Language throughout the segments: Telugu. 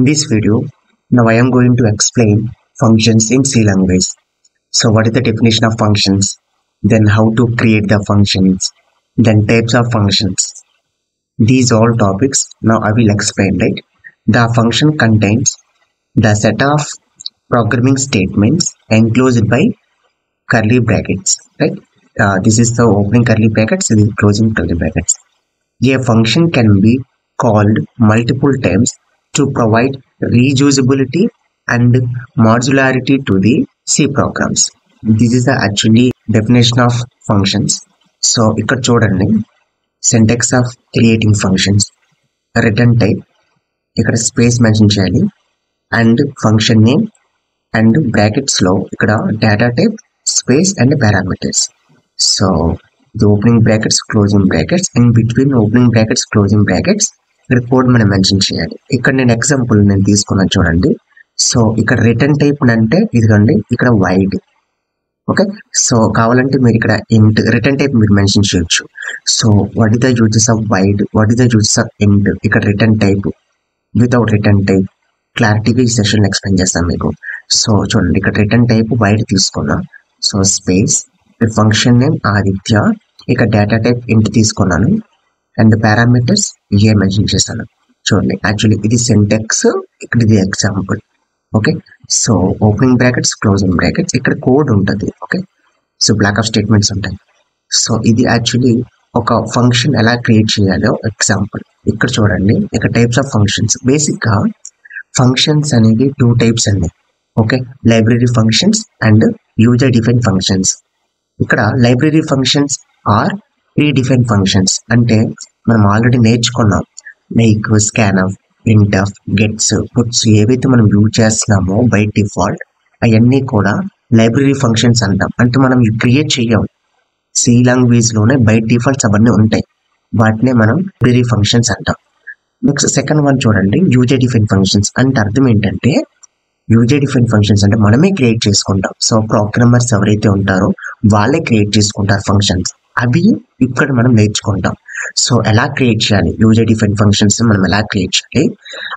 In this video, now I am going to explain functions in C language. So what is the definition of functions? Then how to create the functions? Then types of functions. These all topics now I will explain, right? The function contains the set of programming statements enclosed by curly brackets, right? This is the opening curly brackets, this is closing curly brackets. A function can be called multiple times to provide reusability and modularity to the C programs. This is the actually definition of functions. So ఇక్కడ చూడండి, syntax of creating functions, return type, ఇక్కడ space మెన్షన్ చేయాలి, and function name and brackets లో ఇక్కడ data type, space and parameters. So the opening brackets, closing brackets, and between opening brackets, closing brackets ఇక్కడ కోడ్ మనం మెన్షన్ చేయాలి. ఇక్కడ నేను ఎగ్జాంపుల్ నేను తీసుకున్నాను చూడండి. సో ఇక్కడ రిటర్న్ టైప్ అంటే ఇదిగోండి, ఇక్కడ వైడ్. ఓకే, సో కావాలంటే మీరు ఇక్కడ ఇంట్ రిటర్న్ టైప్ మీరు మెన్షన్ చేయొచ్చు. So what is the uses of wide, what is the uses of ఇంట్, ఇక్కడ return type, without return type క్లారిటీగా ఈ సెషన్ ఎక్స్ప్లెయిన్ చేస్తాను మీకు. సో చూడండి, ఇక్కడ రిటర్న్ టైప్ వైడ్ తీసుకున్నా, so space, function name Aditya, ఇక్కడ డేటా టైప్ ఇంట్ తీసుకున్నాను, అండ్ పారామీటర్స్ ఏ మెన్షన్ చేస్తాను. చూడండి, యాక్చువల్లీ ఇది సింటాక్స్, ఇక్కడ ఇది example. Okay, so opening brackets, closing brackets, ఇక్కడ కోడ్ ఉంటుంది. Okay, so block of statements ఉంటాయి. సో ఇది యాక్చువల్లీ ఒక ఫంక్షన్ ఎలా క్రియేట్ చేయాలో ఎగ్జాంపుల్. ఇక్కడ చూడండి, ఇక్కడ టైప్స్ ఆఫ్ ఫంక్షన్స్. బేసిక్గా ఫంక్షన్స్ అనేది 2 టైప్స్ అండి. Okay, library functions and user define functions. ఇక్కడ library functions are pre define functions అంటే మనం ఆల్రెడీ నేర్చుకున్నాం, like scanf, printf, gets, puts ఏవైతే మనం యూజ్ చేస్తున్నామో బై డిఫాల్ట్ అవన్నీ కూడా లైబ్రరీ ఫంక్షన్స్ అంటాం. అంటే మనం క్రియేట్ చేయం, సి లాంగ్వేజ్లోనే బై డిఫాల్ట్స్ అవన్నీ ఉంటాయి, వాటినే మనం లైబ్రరీ ఫంక్షన్స్ అంటాం. నెక్స్ట్ సెకండ్ వన్ చూడండి, యూజర్ డిఫైన్ ఫంక్షన్స్ అంటే అర్థం ఏంటంటే, యూజర్ డిఫైన్ ఫంక్షన్స్ అంటే మనమే క్రియేట్ చేసుకుంటాం. సో ప్రోగ్రామర్స్ ఎవరైతే ఉంటారో వాళ్ళే క్రియేట్ చేసుకుంటారు ఫంక్షన్స్, అవి ఇక్కడ మనం నేర్చుకుంటాం. సో ఎలా క్రియేట్ చేయాలి, యూజర్ డిఫైన్ ఫంక్షన్స్ మనం ఎలా క్రియేట్ చేయాలి,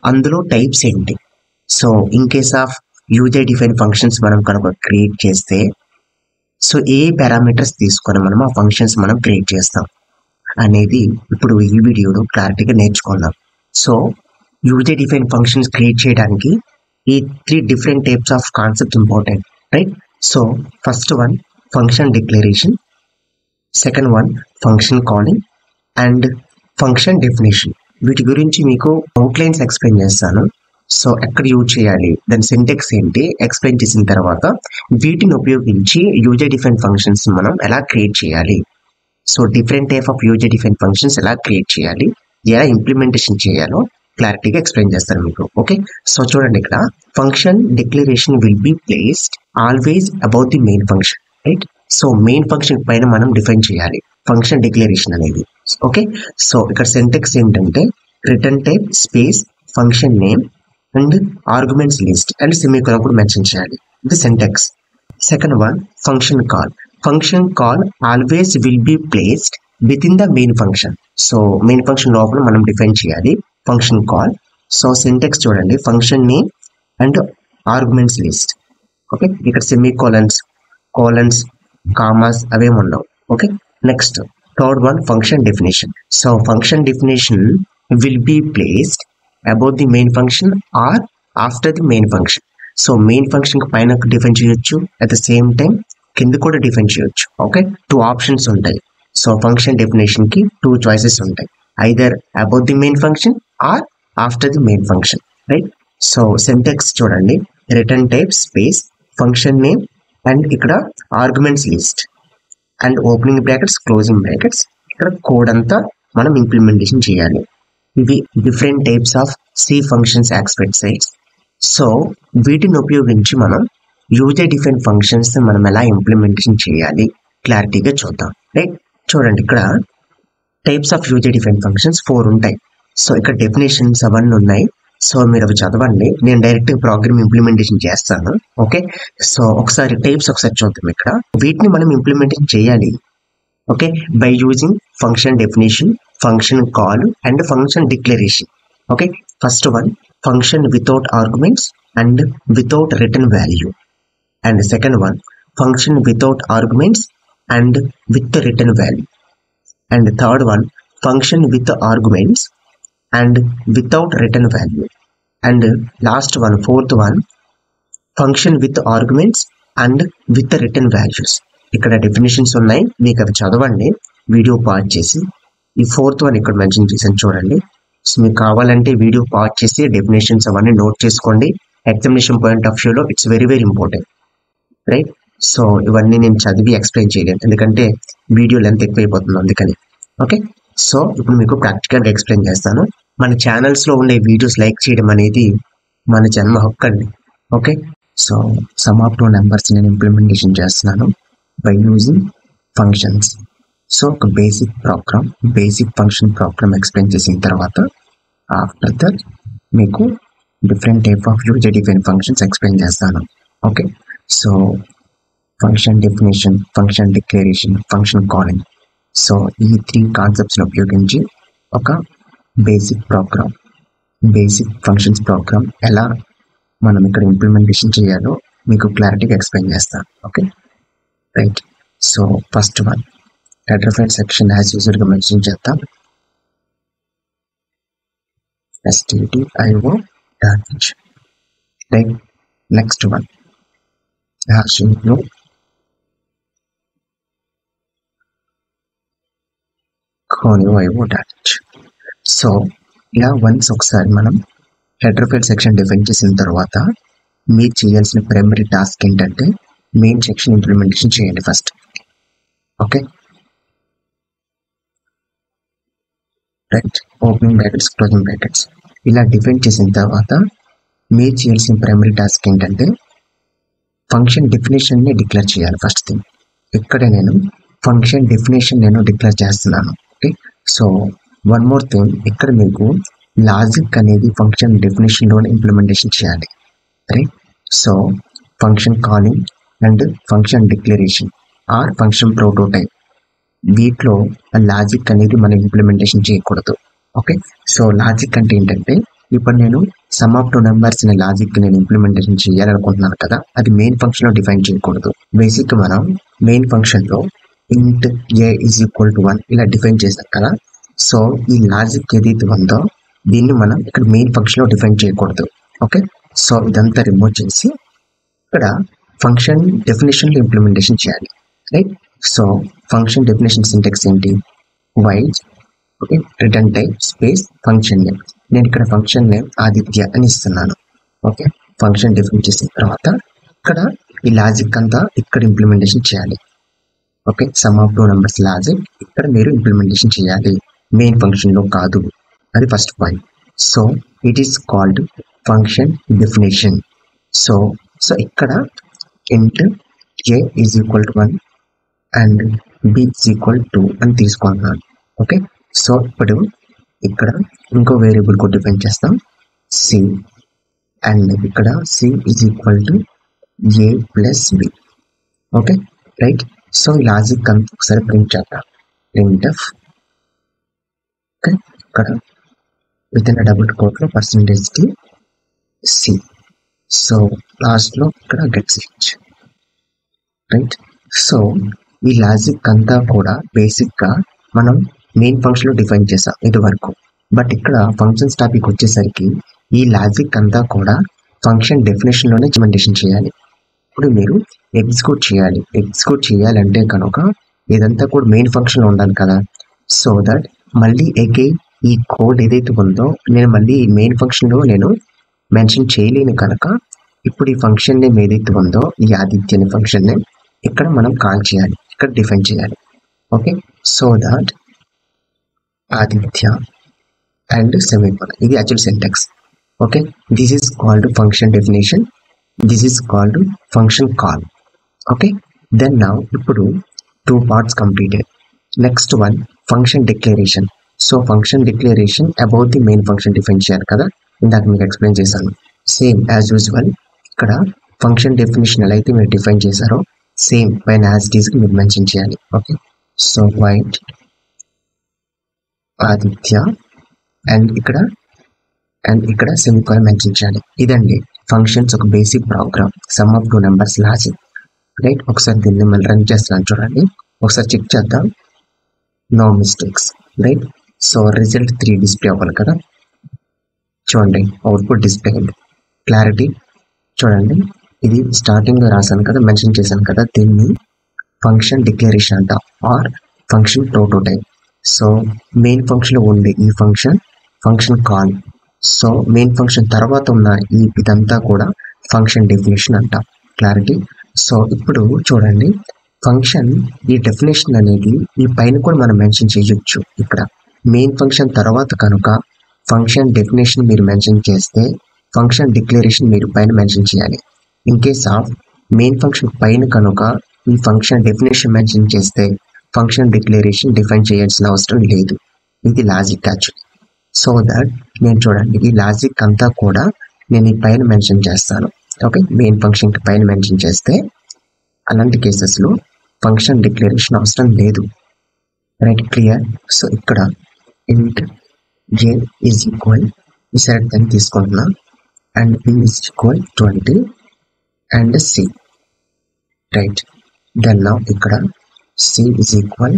అందులో టైప్స్ ఏంటి. So in case of user define functions మనం కనుక క్రియేట్ చేస్తే, సో ఏ పారామీటర్స్ తీసుకొని మనం ఆ ఫంక్షన్స్ మనం క్రియేట్ చేస్తాం అనేది ఇప్పుడు ఈ వీడియోలో క్లారిటీగా నేర్చుకుందాం. So user define functions create చేయడానికి ఈ 3 different types of concept important, right? So first one function declaration, second one function calling and function definition. వీటి గురించి మీకు అవుట్లైన్స్ ఎక్స్ప్లెయిన్ చేస్తాను. సో ఎక్కడ యూజ్ చేయాలి, దాని సింటాక్స్ ఏంటి ఎక్స్ప్లెయిన్ చేసిన తర్వాత వీటిని ఉపయోగించి యూజర్ డిఫైన్ ఫంక్షన్స్ మనం ఎలా క్రియేట్ చేయాలి, so different type of user define functions ఎలా క్రియేట్ చేయాలి, ఎలా ఇంప్లిమెంటేషన్ చేయాలో క్లారిటీగా ఎక్స్ప్లెయిన్ చేస్తాను మీకు. ఓకే, సో చూడండి, ఇక్కడ function declaration will be placed always about the main function, right? So main function పైన మనం డిఫైన్ చేయాలి ఫంక్షన్ డిక్లరేషన్ అనేది. ఓకే, సో ఇక్కడ సింటాక్స్ ఏంటంటే return type space function name and arguments list and semicolon కూడా మెన్షన్ చేయాలి, ఇది syntax. Second one function call. Function call always will be placed with in the main function. So main function లోపల మనం డిఫైన్ చేయాలి ఫంక్షన్ కాల్. సో సింటాక్స్ చూడండి, function name and arguments list. Okay, ఇక్కడ సెమీకోలన్స్, కోలన్స్, కామాస్ అవేమి ఉండవు. Okay, next third one function definition. So function definition will be placed about the main function are after the main function. So main function పైన డిఫైన్ చేయొచ్చు, అట్ ద సేమ్ టైం కింద కూడా డిఫైన్ చేయొచ్చు. ఓకే, 2 ఆప్షన్స్ ఉంటాయి. సో ఫంక్షన్ డెఫినేషన్ కి 2 చాయిసెస్ ఉంటాయి, either about the main function are after the main function, right? So syntax చూడండి, return type space function name and ఇక్కడ arguments list and opening brackets, closing brackets, ఇక్కడ కోడ్ అంతా మనం ఇంప్లిమెంటేషన్ చేయాలి. ఇవి different types of C functions expect sides. So వీటిని ఉపయోగించి మనం యూజర్ డిఫైన్ ఫంక్షన్స్ మనం ఎలా ఇంప్లిమెంటేషన్ చేయాలి క్లారిటీగా చూద్దాం, రైట్? చూడండి, ఇక్కడ types of user define functions 4 ఉంటాయి. సో ఇక్కడ డెఫినేషన్స్ అవన్నీ ఉన్నాయి. సో మీరు అవి చదవండి, నేను డైరెక్ట్ ప్రోగ్రామ్ ఇంప్లిమెంటేషన్ చేస్తాను. ఓకే, సో ఒకసారి టైప్స్ ఒకసారి చూద్దాం. ఇక్కడ వీటిని మనం ఇంప్లిమెంటేషన్ చేయాలి, okay, by using function definition, function call and function declaration. Okay, first one function without arguments and without written value. And the second one, function without arguments and with the written value. And the third one, function with the arguments and without written value. And last one, fourth one, function with arguments and with the written values. ఇక్కడ డెఫినేషన్స్ ఉన్నాయి, మీకు అవి చదవండి వీడియో పాజ్ చేసి. ఈ ఫోర్త్ వన్ ఇక్కడ మెన్షన్ చేసాను చూడండి. సో మీకు కావాలంటే వీడియో పాజ్ చేసి డెఫినేషన్స్ అవన్నీ నోట్ చేసుకోండి. ఎగ్జామినేషన్ పాయింట్ ఆఫ్ వ్యూలో it's very very important, right? So ఇవన్నీ నేను చదివి ఎక్స్ప్లెయిన్ చేయలేను, ఎందుకంటే వీడియో లెంత్ ఎక్కువైపోతుంది అందుకని. ఓకే, సో ఇప్పుడు మీకు ప్రాక్టికల్గా ఎక్స్ప్లెయిన్ చేస్తాను. మన ఛానల్స్లో ఉండే వీడియోస్ లైక్ చేయడం అనేది మన జన్మ హక్కు అండి. Okay, so sum of 2 numbers నేను ఇంప్లిమెంటేషన్ చేస్తున్నాను బై యూజింగ్ ఫంక్షన్స్. సో ఒక బేసిక్ ఫంక్షన్ ప్రోగ్రామ్ ఎక్స్ప్లెయిన్ చేసిన తర్వాత ఆఫ్టర్ దట్ మీకు different type of user define functions explain చేస్తాను. Okay, so function definition, function declaration, function calling. So ఈ 3 కాన్సెప్ట్స్ని ఉపయోగించి ఒక బేసిక్ ఫంక్షన్స్ ప్రోగ్రామ్ ఎలా మనం ఇక్కడ ఇంప్లిమెంటేషన్ చేయాలో మీకు క్లారిటీగా ఎక్స్ప్లెయిన్ చేస్తాను. Okay, right. So first one, header file section as యూజువల్గా మెన్షన్ చేద్దాం, stdio.h. Right. Next one, hash include conio.h. So ఇలా వన్స్ ఒకసారి మనం హెడర్ ఫైల్ సెక్షన్ డిఫైన్ చేసిన తర్వాత మీరు చేయాల్సిన ప్రైమరీ టాస్క్ ఏంటంటే మెయిన్ సెక్షన్ ఇంప్లిమెంటేషన్ చేయండి first. Okay, right. Opening brackets, closing brackets ఇలా డిఫైన్ చేసిన తర్వాత మీరు చేయాల్సిన ప్రైమరీ టాస్క్ ఏంటంటే ఫంక్షన్ డెఫినేషన్ని డిక్లేర్ చేయాలి ఫస్ట్ థింగ్. ఇక్కడ నేను ఫంక్షన్ డెఫినేషన్ డిక్లేర్ చేస్తున్నాను. Okay, so one more thing, ఇక్కడ మీకు లాజిక్ అనేది ఫంక్షన్ డెఫినేషన్లోనే ఇంప్లిమెంటేషన్ చేయాలి, right? So function calling and function declaration or function prototype, వీటిలో లాజిక్ అనేది మనం ఇంప్లిమెంటేషన్ చేయకూడదు. ఓకే, సో లాజిక్ అంటే ఏంటంటే ఇప్పుడు నేను సమ్ ఆఫ్ 2 నెంబర్స్ అనే లాజిక్ నేను ఇంప్లిమెంటేషన్ చేయాలనుకుంటున్నాను కదా, అది మెయిన్ ఫంక్షన్లో డిఫైన్ చేయకూడదు. బేసిక్గా మనం మెయిన్ ఫంక్షన్లో ఇంట్ ఏ ఈజ్ ఈక్వల్ టు 1 ఇలా డిఫైన్ చేస్తాం కదా. సో ఈ లాజిక్ ఏదైతే ఉందో దీన్ని మనం ఇక్కడ మెయిన్ ఫంక్షన్లో డిఫైన్ చేయకూడదు. ఓకే, సో ఇదంతా రిమూవ్ చేసి ఇక్కడ ఫంక్షన్ డెఫినేషన్లో ఇంప్లిమెంటేషన్ చేయాలి, right? So function definition syntax ఏంటి? Void, okay, return type space function name. నేను ఇక్కడ ఫంక్షన్ నేమ్ ఆదిత్య అని ఇస్తున్నాను. ఓకే, ఫంక్షన్ డెఫిన్ చేసిన తర్వాత ఇక్కడ ఈ లాజిక్ అంతా ఇక్కడ ఇంప్లిమెంటేషన్ చేయాలి. Okay, sum of 2 numbers logic ఇక్కడ మీరు ఇంప్లిమెంటేషన్ చేయాలి, మెయిన్ ఫంక్షన్లో కాదు. అది first point. So it is called function definition. So ఇక్కడ int a is equal to 1 and b is equal to అని తీసుకుంటున్నాను. ఓకే, సో ఇప్పుడు ఇక్కడ ఇంకో వేరియబుల్ కూడా డిఫైన్ చేస్తాం, సి, అండ్ ఇక్కడ c is equal to a plus b. Okay, right. So logic అంతా ఒకసారి ప్రింట్ చేద్దాం, printf. ఓకే, ఇక్కడ విత్ ఇన్ డబుల్ కోట్లో %t c. సో లాస్ట్లో ఇక్కడ గెట్ స్విచ్, రైట్. సో ఈ లాజిక్ అంతా కూడా బేసిక్గా మనం మెయిన్ ఫంక్షన్లో డిఫైన్ చేసాం ఇది వరకు. బట్ ఇక్కడ ఫంక్షన్స్ టాపిక్ వచ్చేసరికి ఈ లాజిక్ అంతా కూడా ఫంక్షన్ డెఫినేషన్లోనే ఇంప్లిమెంటేషన్ చేయాలి. ఇప్పుడు మీరు ఎగ్జిక్యూట్ చేయాలంటే కనుక ఇదంతా కూడా మెయిన్ ఫంక్షన్లో ఉండాలి కదా. సో దట్ మళ్ళీ అగైన్ ఈ కోడ్ ఏదైతే ఉందో నేను మళ్ళీ మెయిన్ ఫంక్షన్లో నేను మెన్షన్ చేయలేను కనుక ఇప్పుడు ఈ ఫంక్షన్ నేమ్ ఏదైతే ఉందో ఈ ఆదిత్య అనే ఫంక్షన్ నేమ్ ఇక్కడ మనం కాల్ చేయాలి, ఇక్కడ డిఫైన్ చేయాలి. Okay, so that Aditya and semicolon, ఇది actual syntax. Okay, this is called function definition, this is called function call. Okay, then now ఇప్పుడు 2 parts completed. Next one function declaration. So function declaration about the main function define చేయాలి కదా, ఇందాక మీకు ఎక్స్ప్లెయిన్ చేశాను. సేమ్ యాజ్ యూజువల్ ఇక్కడ ఫంక్షన్ డెఫినేషన్ ఎలా అయితే మీరు డిఫైన్ చేశారో సేమ్ పైన యాజ్ ఇట్ ఈస్ మీరు మెన్షన్ చేయాలి. Okay, so white Aditya and ఇక్కడ అండ్ ఇక్కడ సెమికోలన్ మెన్షన్ చేయాలి. ఇదండి ఫంక్షన్స్ ఒక basic program, sum of two numbers logic, right. ఒకసారి దీన్ని మళ్ళీ రన్ చేస్తున్నాను చూడండి, ఒకసారి చెక్ చేద్దాం. No mistakes, right. So result 3 display అవ్వాలి కదా, చూడండి అవుట్పుట్ డిస్ప్లే అయింది. క్లారిటీ చూడండి, ఇది స్టార్టింగ్లో రాశాను కదా, మెన్షన్ చేశాను కదా, దీన్ని ఫంక్షన్ డిక్లరేషన్ అంట or function prototype. So main ఫంక్షన్లో ఉంది ఈ function call. So main function తర్వాత ఉన్న ఇదంతా కూడా ఫంక్షన్ డెఫినేషన్ అంట. క్లారిటీ. సో ఇప్పుడు చూడండి, ఫంక్షన్ ఈ డెఫినేషన్ అనేది ఈ పైన కూడా మనం మెన్షన్ చేయొచ్చు. ఇక్కడ మెయిన్ ఫంక్షన్ తర్వాత కనుక ఫంక్షన్ డెఫినేషన్ మీరు మెన్షన్ చేస్తే ఫంక్షన్ డిక్లరేషన్ మీరు పైన మెన్షన్ చేయాలి. In case of main function పైన కనుక ఈ ఫంక్షన్ డెఫినేషన్ మెన్షన్ చేస్తే ఫంక్షన్ డిక్లరేషన్ డిఫైన్ చేయాల్సిన అవసరం లేదు. ఇది లాజిక్ యాక్చువల్లీ. సో దట్ నేను చూడండి ఈ లాజిక్ అంతా కూడా నేను ఈ పైన మెన్షన్ చేస్తాను. ఓకే, మెయిన్ ఫంక్షన్కి పైన మెన్షన్ చేస్తే అలాంటి కేసెస్లో ఫంక్షన్ డిక్లరేషన్ అవసరం లేదు. Right, clear. సో ఇక్కడ ఇంట్ a ఈజ్ ఈక్వల్ ఈ సైడ్ దాన్ని తీసుకుంటున్నా and b is equal 20 and c, right. Then now ఇక్కడ c is equal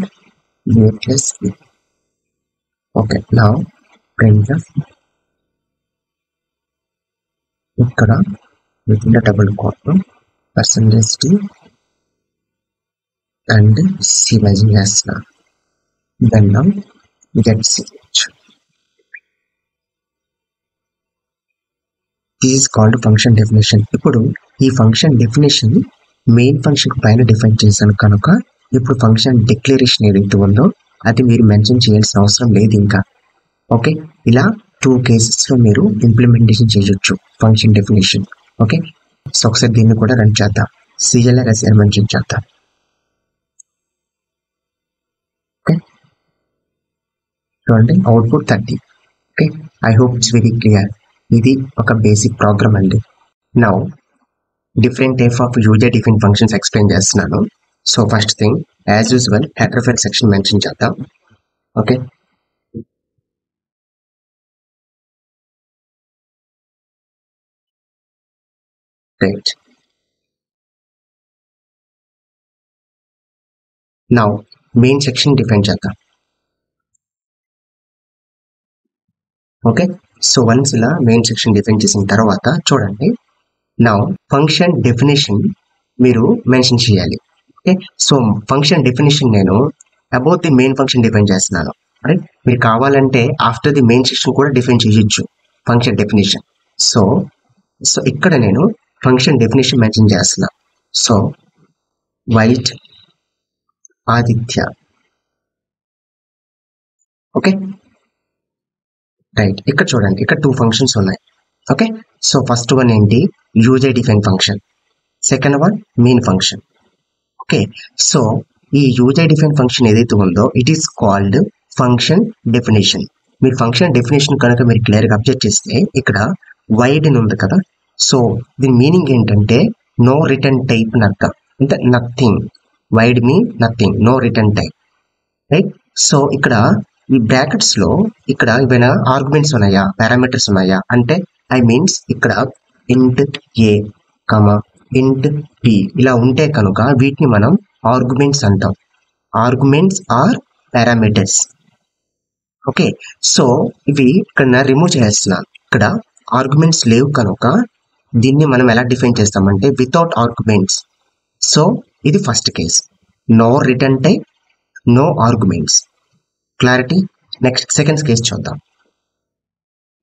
a plus b. Okay, now print ఇక్కడ with double quote %t and c mention చేస్తున్నా. Then now get ch. This is called function definition. ఇప్పుడు ఈ ఫంక్షన్ డెఫినేషన్ మెయిన్ ఫంక్షన్ పైన డిఫైన్ చేశాను కనుక ఇప్పుడు ఫంక్షన్ డిక్లరేషన్ ఏదైతే ఉందో అది మీరు మెన్షన్ చేయాల్సిన అవసరం లేదు ఇంకా. ఓకే, ఇలా 2 కేసెస్లో మీరు ఇంప్లిమెంటేషన్ చేయొచ్చు ఫంక్షన్ డెఫినేషన్. ఓకే, సో ఒకసారి దీన్ని కూడా రన్ చేద్దాం, CLR మెన్షన్ చేద్దాం. ఓకే, చూడండి output 30. Okay, I hope it's very clear. ఇది ఒక బేసిక్ ప్రోగ్రామ్ అండి. Now different type of user define functions explain చేస్తున్నాను. So first thing as usual header file section mention చేద్దాం. Okay, right. Now main section define చేద్దాం. ఓకే, సో వన్స్ ఇలా మెయిన్ సెక్షన్ డిఫైన్ చేసిన తర్వాత చూడండి, నౌ ఫంక్షన్ డెఫినేషన్ మీరు మెన్షన్ చేయాలి. ఓకే, సో ఫంక్షన్ డెఫినేషన్ నేను about the main function define చేస్తున్నాను. రైట్, మీరు కావాలంటే ఆఫ్టర్ ది మెయిన్ సెక్షన్ కూడా డిఫైన్ చేయొచ్చు ఫంక్షన్ డెఫినేషన్. సో ఇక్కడ నేను ఫంక్షన్ డెఫినేషన్ మెన్షన్ చేస్తున్నా. So white Aditya. Okay, right. ఇక్కడ చూడండి, ఇక్కడ 2 ఫంక్షన్స్ ఉన్నాయి. ఓకే, సో ఫస్ట్ వన్ ఏంటి, user define function, second one main function. Okay, so ఈ యూజర్ డిఫైన్ ఫంక్షన్ ఏదైతే ఉందో it is called function definition. మీరు ఫంక్షన్ డెఫినేషన్ కనుక మీరు క్లియర్గా అబ్జర్వ్ చేస్తే ఇక్కడ వైడ్ అని ఉంది కదా, సో దీని మీనింగ్ ఏంటంటే నో రిటర్న్ టైప్ అని అర్థం. అంటే nothing, void mean nothing, no return type, right. So ఇక్కడ ఈ బ్రాకెట్స్ లో ఇక్కడ ఏమైనా ఆర్గ్యుమెంట్స్ ఉన్నాయా, పారామీటర్స్ ఉన్నాయా అంటే ఐ మీన్స్ ఇక్కడ ఇంట్ ఏ ఇంట్ పి ఇలా ఉంటే కనుక వీటిని మనం ఆర్గ్యుమెంట్స్ అంటాం. Arguments or parameters. Okay, so ఇవి ఇక్కడ రిమూవ్ చేస్తున్నాను. ఇక్కడ ఆర్గ్యుమెంట్స్ లేవు కనుక దీన్ని మనం ఎలా డిఫైన్ చేస్తామంటే వితౌట్ ఆర్గ్యుమెంట్స్. సో ఇది first case, no return type, no arguments. Clarity. Next second case చూద్దాం.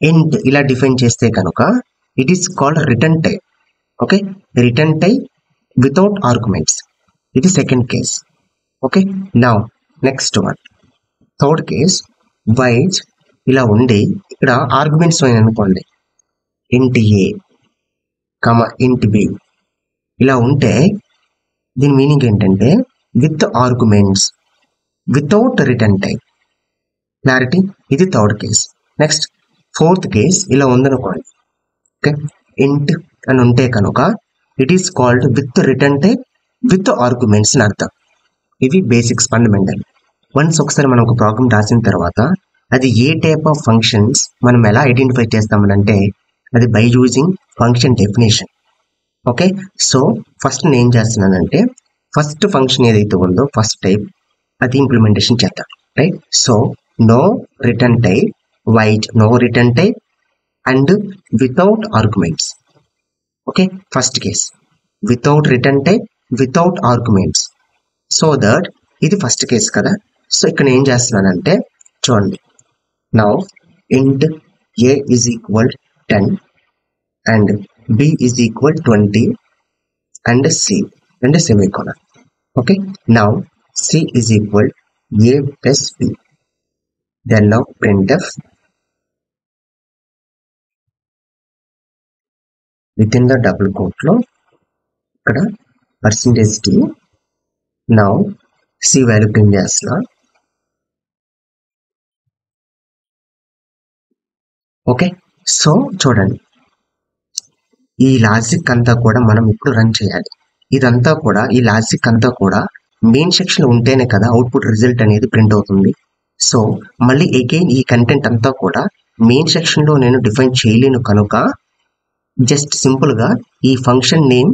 ఇంట్ ఇలా డిఫైన్ చేస్తే కనుక it is called return type. Okay, return type without arguments, ఇది second case. Okay, now next one third case, void ఇలా ఉండి ఇక్కడ ఆర్గ్యుమెంట్స్ అనుకోండి, ఇంట్ ఏ ఇంట్ బి ఇలా ఉంటే దీని మీనింగ్ ఏంటంటే with arguments without return type. Clarity. ఇది third case. Next fourth case ఇలా ఉందనుకోండి. ఓకే, ఇంట్ అని ఉంటే కనుక it is called with return type with arguments అని అర్థం. ఇవి బేసిక్స్, ఫండమెంటల్. వన్స్ ఒకసారి మనం ఒక ప్రోగ్రామ్ రాసిన తర్వాత అది ఏ టైప్ ఆఫ్ ఫంక్షన్స్ మనం ఎలా ఐడెంటిఫై చేస్తామనంటే అది by using function definition. Okay, so first నేను ఏం చేస్తున్నానంటే ఫస్ట్ ఫంక్షన్ ఏదైతే ఉందో ఫస్ట్ టైప్ అది ఇంప్లిమెంటేషన్ చేద్దాం, right? So no return type, void no return type and without arguments. Okay, first case without return type, without arguments. So that ఇది ఫస్ట్ కేస్ కదా. సో ఇక్కడ ఏం చేస్తున్నానంటే చూడండి, నౌ ఇంట్ a is equal 10 and b is equal 20 and c and semicolon. Okay, now c is equal a plus b. Then now printf within the double quote lo ikkada percentage d. Now c value print chestunna. Okay, so చూడండి ఈ లాజిక్ అంతా కూడా మనం ఇప్పుడు రన్ చేయాలి. ఇదంతా కూడా ఈ లాజిక్ అంతా కూడా మెయిన్ సెక్షన్ ఉంటేనే కదా అవుట్పుట్ రిజల్ట్ అనేది ప్రింట్ అవుతుంది. సో మళ్ళీ అగైన్ ఈ కంటెంట్ అంతా కూడా మెయిన్ సెక్షన్ లో నేను డిఫైన్ చేయలేను కనుక జస్ట్ సింపుల్ గా ఈ ఫంక్షన్ నేమ్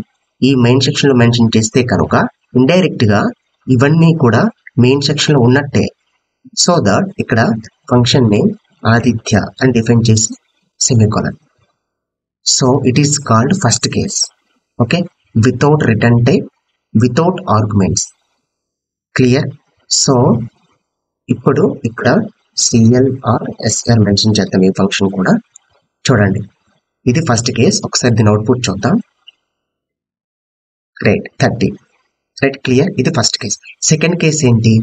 ఈ మెయిన్ సెక్షన్ లో మెన్షన్ చేస్తే కనుక ఇండైరెక్ట్ గా ఇవన్నీ కూడా మెయిన్ సెక్షన్ లో ఉన్నట్టే. సో దట్ ఇక్కడ ఫంక్షన్ నేమ్ ఆదిత్య అని డిఫైన్ చేసి semicolon. So it is called first case. Okay, without return type, without arguments. Clear? So ఇప్పుడు ఇక్కడ సిఎల్ ఆర్ ఎస్ఆర్ మెన్షన్ చేద్దాం ఈ ఫంక్షన్ కూడా. చూడండి ఇది ఫస్ట్ కేస్, ఒకసారి దీని అవుట్పుట్ చూద్దాం. Right 30, right clear. ఇది ఫస్ట్ కేస్. సెకండ్ కేస్ ఏంటి,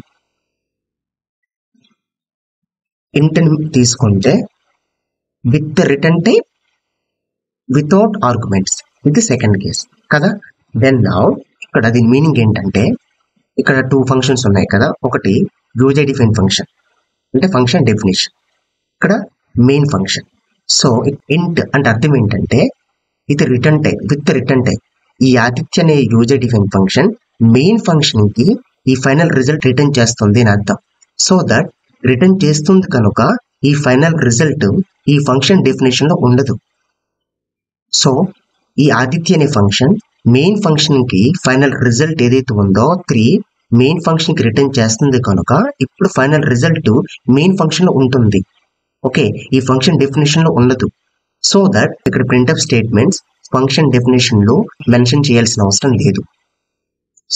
ఇంట్ తీసుకుంటే with return type, without arguments. ఇది సెకండ్ కేస్ కదా. దెన్ నౌ ఇక్కడ దీని మీనింగ్ ఏంటంటే ఇక్కడ 2 ఫంక్షన్స్ ఉన్నాయి కదా. ఒకటి యూజర్ డిఫైన్ ఫంక్షన్ అంటే ఫంక్షన్ డెఫినేషన్, ఇక్కడ మెయిన్ ఫంక్షన్. సో ఇంట్ అంటే అర్థం ఏంటంటే ఇది return type, with return type. ఈ ఆదిత్య అనే user define function main function కి ఈ ఫైనల్ రిజల్ట్ రిటర్న్ చేస్తుంది అని అర్థం. సో దట్ రిటర్న్ చేస్తుంది కనుక ఈ ఫైనల్ రిజల్ట్ ఈ ఫంక్షన్ డెఫినేషన్ లో ఉండదు. సో ఈ ఆదిత్య అనే ఫంక్షన్ మెయిన్ ఫంక్షన్ కి ఫైనల్ రిజల్ట్ ఏదైతే ఉందో 3 మెయిన్ ఫంక్షన్ కి రిటర్న్ చేస్తుంది కనుక ఇప్పుడు ఫైనల్ రిజల్ట్ మెయిన్ ఫంక్షన్ లో ఉంటుంది. ఓకే, ఈ ఫంక్షన్ డెఫినేషన్ లో ఉండదు. సో దట్ ఇక్కడ ప్రింట్ఎఫ్ స్టేట్మెంట్స్ ఫంక్షన్ డెఫినేషన్ లో మెన్షన్ చేయాల్సిన అవసరం లేదు.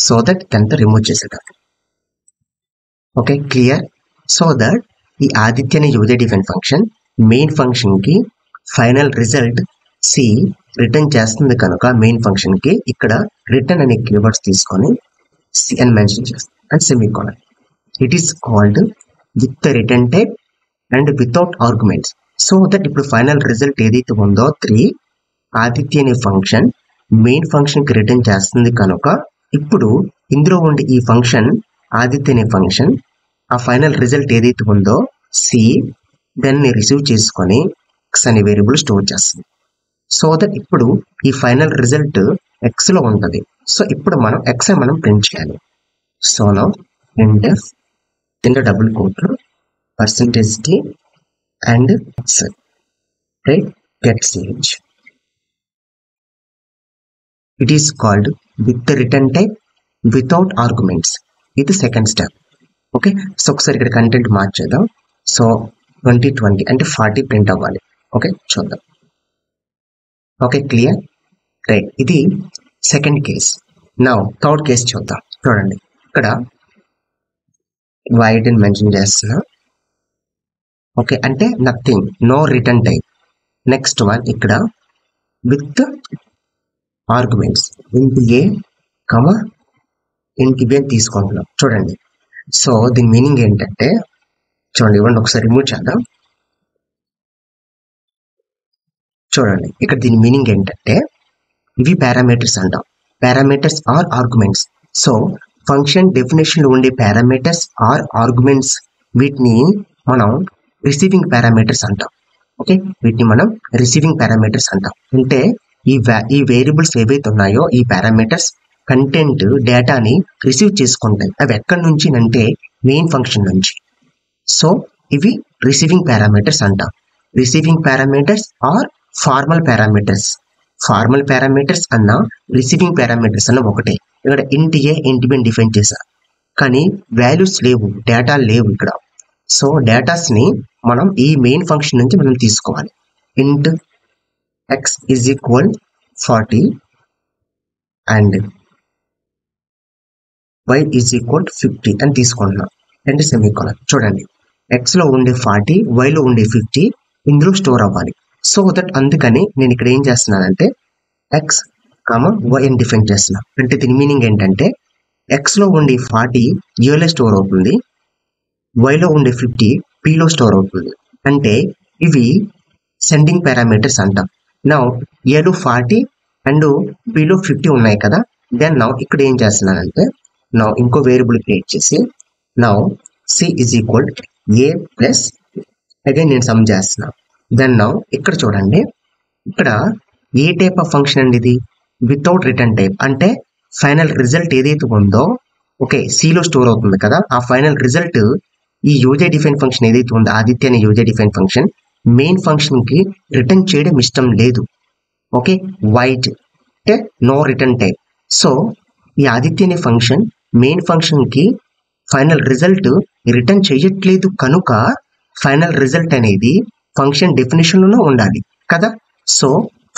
సో దట్ ఇదంతా రిమూవ్ చేసేటప్పుడు. Okay clear. సో దట్ ఈ ఆదిత్య అనే user define function main function కి ఫైనల్ రిజల్ట్ సి రిటర్న్ చేస్తుంది కనుక మెయిన్ ఫంక్షన్ కి ఇక్కడ రిటర్న్ అనే కీవర్డ్స్ తీసుకొని సి అని మెన్షన్ చేస్తాం and semicolon. It is called with return type and without arguments. So that ఇప్పుడు ఫైనల్ రిజల్ట్ ఏదైతే ఉందో 3 ఆదిత్య అనే ఫంక్షన్ మెయిన్ ఫంక్షన్ కి రిటర్న్ చేస్తుంది కనుక ఇప్పుడు ఇందులో ఉండే ఈ ఫంక్షన్ ఆదిత్య అనే ఫంక్షన్ ఆ ఫైనల్ రిజల్ట్ ఏదైతే ఉందో సి దాన్ని రిసీవ్ చేసుకొని ఎక్స్ అనే వేరియబుల్ స్టోర్ చేస్తుంది. సో దట్ ఇప్పుడు ఈ ఫైనల్ రిజల్ట్ ఎక్స్ లో ఉంటుంది. సో ఇప్పుడు మనం ఎక్స్ అని మనం ప్రింట్ చేయాలి. సో నౌ ప్రింట్ఎఫ్ కింద double quote percentage D and X, right, get change. It is called with return type, without arguments. ఇది సెకండ్ స్టెప్. ఓకే, సో ఒకసారి ఇక్కడ కంటెంట్ మార్చేద్దాం. సో 2020 అంటే 40 ప్రింట్ అవ్వాలి. ఓకే చూద్దాం. Okay clear, right. ఇది second case. Now third case చూద్దాం. చూడండి ఇక్కడ వైడ్ అని మెన్షన్ చేస్తున్నా. ఓకే అంటే nothing, no return type. Next one ఇక్కడ విత్ ఆర్గ్యుమెంట్స్ ఇంటి ఏ కమా ఇంటి బి అని తీసుకుంటున్నాం. చూడండి సో దీని మీనింగ్ ఏంటంటే చూడండి, ఇవ్వండి ఒకసారి రిమూవ్ చేద్దాం. చూడండి ఇక్కడ దీని మీనింగ్ ఏంటంటే ఇవి పారామీటర్స్ అంటాం. Parameters or arguments. So function definition లో ఉండే పారామీటర్స్ ఆర్ ఆర్గ్యుమెంట్స్ వీటిని మనం రిసీవింగ్ పారామీటర్స్ అంటాం. ఓకే, వీటిని మనం రిసీవింగ్ పారామీటర్స్ అంటాం. అంటే ఈ వేరియబుల్స్ ఏవైతే ఉన్నాయో ఈ పారామీటర్స్ కంటెంట్ డేటాని రిసీవ్ చేసుకుంటాయి. అవి ఎక్కడి నుంచి అంటే మెయిన్ ఫంక్షన్ నుంచి. సో ఇవి రిసీవింగ్ పారామీటర్స్ అంటాం. Receiving parameters or formal parameters. Formal parameters అన్న రిసీవింగ్ పారామీటర్స్ అన్న ఒకటే. ఇక్కడ ఇంట్ ఏ ఇంట్ బి డిఫైన్ చేశా, కానీ వాల్యూస్ లేవు, డేటా లేవు ఇక్కడ. సో డేటాస్ని మనం ఈ మెయిన్ ఫంక్షన్ నుంచి మనం తీసుకోవాలి. ఇంట్ X is equal 40 and y is equal 50 అని తీసుకుంటున్నాం. And semicolon. చూడండి, ఎక్స్లో ఉండే 40, వైలో ఉండే 50 ఇందులో స్టోర్ అవ్వాలి. సో దట్ అందుకని నేను ఇక్కడ ఏం చేస్తున్నానంటే ఎక్స్ వై అని డిఫైన్ చేస్తున్నా. అంటే దీని మీనింగ్ ఏంటంటే ఎక్స్లో ఉండే 40 ఏలో స్టోర్ అవుతుంది, వైలో ఉండే 50 పిలో స్టోర్ అవుతుంది. అంటే ఇవి సెండింగ్ పారామీటర్స్ అంటాం. నా ఏలో 40 అండ్ పిలో 50 ఉన్నాయి కదా. దెన్ నా ఇక్కడ ఏం చేస్తున్నానంటే నా ఇంకో వేరియబుల్ క్రియేట్ చేసి నా C is equal A plus again నేను సమ్ చేస్తున్నా. దెన్ నా ఇక్కడ చూడండి, ఇక్కడ ఏ టైప్ ఆఫ్ ఫంక్షన్ అండి ఇది? Without return type. అంటే ఫైనల్ రిజల్ట్ ఏదైతే ఉందో ఓకే సిలో స్టోర్ అవుతుంది కదా, ఆ ఫైనల్ రిజల్ట్ ఈ యూజర్ డిఫైన్ ఫంక్షన్ ఏదైతే ఉందో ఆదిత్య అనే యూజర్ డిఫైన్ ఫంక్షన్ మెయిన్ ఫంక్షన్కి రిటర్న్ చేయడం ఇష్టం లేదు. ఓకే, వైట్ అంటే నో రిటర్న్ టైప్. సో ఈ ఆదిత్య అనే ఫంక్షన్ మెయిన్ ఫంక్షన్కి ఫైనల్ రిజల్ట్ రిటర్న్ చేయట్లేదు కనుక ఫైనల్ రిజల్ట్ అనేది ఫంక్షన్ డెఫినేషన్లో ఉండాలి కదా. సో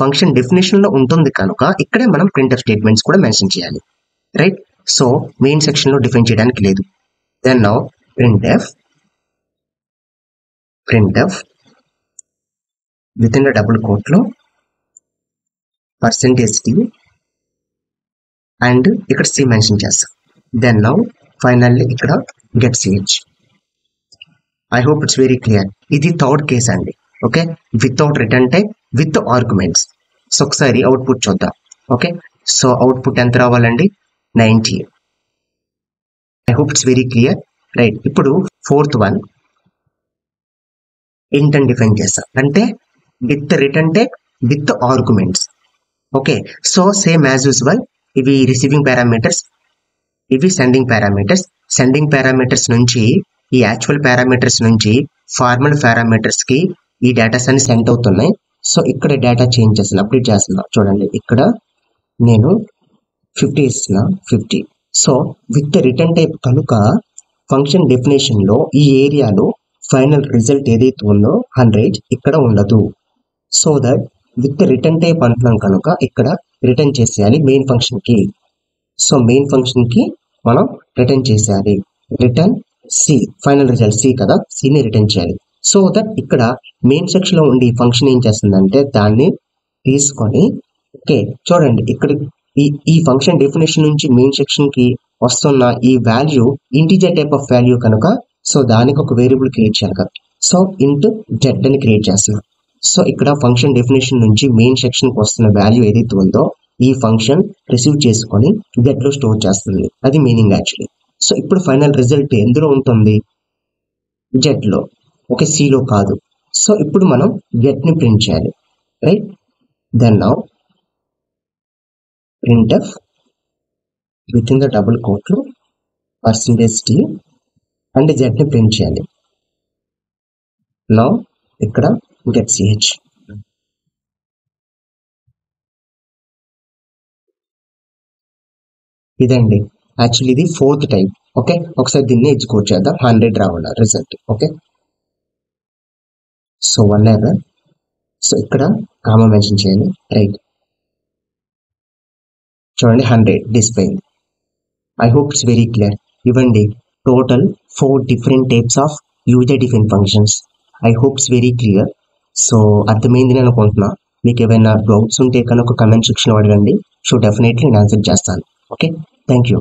ఫంక్షన్ డెఫినేషన్లో ఉంటుంది కనుక ఇక్కడే మనం ప్రింట్ఎఫ్ స్టేట్మెంట్స్ కూడా మెన్షన్ చేయాలి, రైట్. సో మెయిన్ సెక్షన్లో డిఫైన్ చేయడానికి లేదు. Then now printf with in the double కోట్లో %t అండ్ ఇక్కడ సి మెన్షన్ చేస్తాం. దెన్ నౌ ఫైనల్లీ ఇక్కడ get ch. I hope it's very clear. ఇది థర్డ్ కేస్ అండి. Okay, without return type with arguments. So ఒకసారి అవుట్పుట్ చూద్దాం. ఓకే, సో అవుట్పుట్ ఎంత రావాలండి? 90. I hope it's very clear, right. ఇప్పుడు ఫోర్త్ వన్ ఇంట్ అని డిఫైన్ చేస్తాం. అంటే with return type with arguments. Okay, so same as usual ఇవి రిసీవింగ్ పారామీటర్స్, ఇవి సెండింగ్ పారామీటర్స్. సెండింగ్ పారామీటర్స్ నుంచి ఈ యాక్చువల్ పారామీటర్స్ నుంచి ఫార్మల్ పారామీటర్స్కి ఈ డేటాస్ అన్ని సెండ్ అవుతున్నాయి. సో ఇక్కడ డేటా చేంజ్ చేస్తున్నా, అప్డేట్ చేస్తున్నా. చూడండి, ఇక్కడ నేను 50 ఇస్తున్నా, 50. సో విత్ రిటర్న్ టైప్ కనుక ఫంక్షన్ డెఫినేషన్లో ఈ ఏరియాలో ఫైనల్ రిజల్ట్ ఏదైతే ఉందో 100 ఇక్కడ ఉండదు. So that with return type అంటున్నాం కనుక ఇక్కడ రిటర్న్ చేసేయాలి మెయిన్ ఫంక్షన్కి. సో మెయిన్ ఫంక్షన్కి మనం రిటర్న్ చేసేయాలి. Return C, final result C కదా, సిని రిటర్న్ చేయాలి. సో దట్ ఇక్కడ మెయిన్ సెక్షన్లో ఉండి ఫంక్షన్ ఏం చేస్తుందంటే దాన్ని తీసుకొని ఓకే చూడండి ఇక్కడ ఈ ఫంక్షన్ డెఫినేషన్ నుంచి మెయిన్ సెక్షన్కి వస్తున్న ఈ value integer type of value కనుక సో దానికి ఒక వేరియబుల్ క్రియేట్ చేయాలి కదా. సో ఇంట్ జెడ్ అని క్రియేట్ చేస్తున్నాం. సో ఇక్కడ ఫంక్షన్ డెఫినేషన్ నుంచి మెయిన్ సెక్షన్కి వస్తున్న వాల్యూ ఏదైతే ఉందో ఈ ఫంక్షన్ రిసీవ్ చేసుకొని జెడ్లో స్టోర్ చేస్తుంది. అది మీనింగ్ యాక్చువల్లీ. సో ఇప్పుడు ఫైనల్ రిజల్ట్ ఎందులో ఉంటుంది? జెడ్లో, ఓకే, సిలో కాదు. సో ఇప్పుడు మనం గెట్ని ప్రింట్ చేయాలి, right. Then now printf with in the double కోట్లో %t అండ్ జెడ్ని ప్రింట్ చేయాలి. నౌ ఇక్కడ గెట్ ch. ఇదండి యాక్చువల్లీ ఇది ఫోర్త్ టైప్. ఓకే, ఒకసారి దీన్ని ఎగ్జిక్యూట్ చేద్దాం. 100 రావాలి result. Okay, so 1 error. So ఇక్కడ కామా మెన్షన్ చేయాలి, రైట్. చూడండి 100 display. I hope it's very clear. ఇవ్వండి total 4 different types of user define functions. I hope it's very clear. So అర్థమైంది నేను అనుకుంటున్నా. మీకు ఏమైనా డౌట్స్ ఉంటే కనుక కమెంట్ సెక్షన్లో అడగండి. సో డెఫినెట్లీ నేను ఆన్సర్ చేస్తాను. Okay, thank you.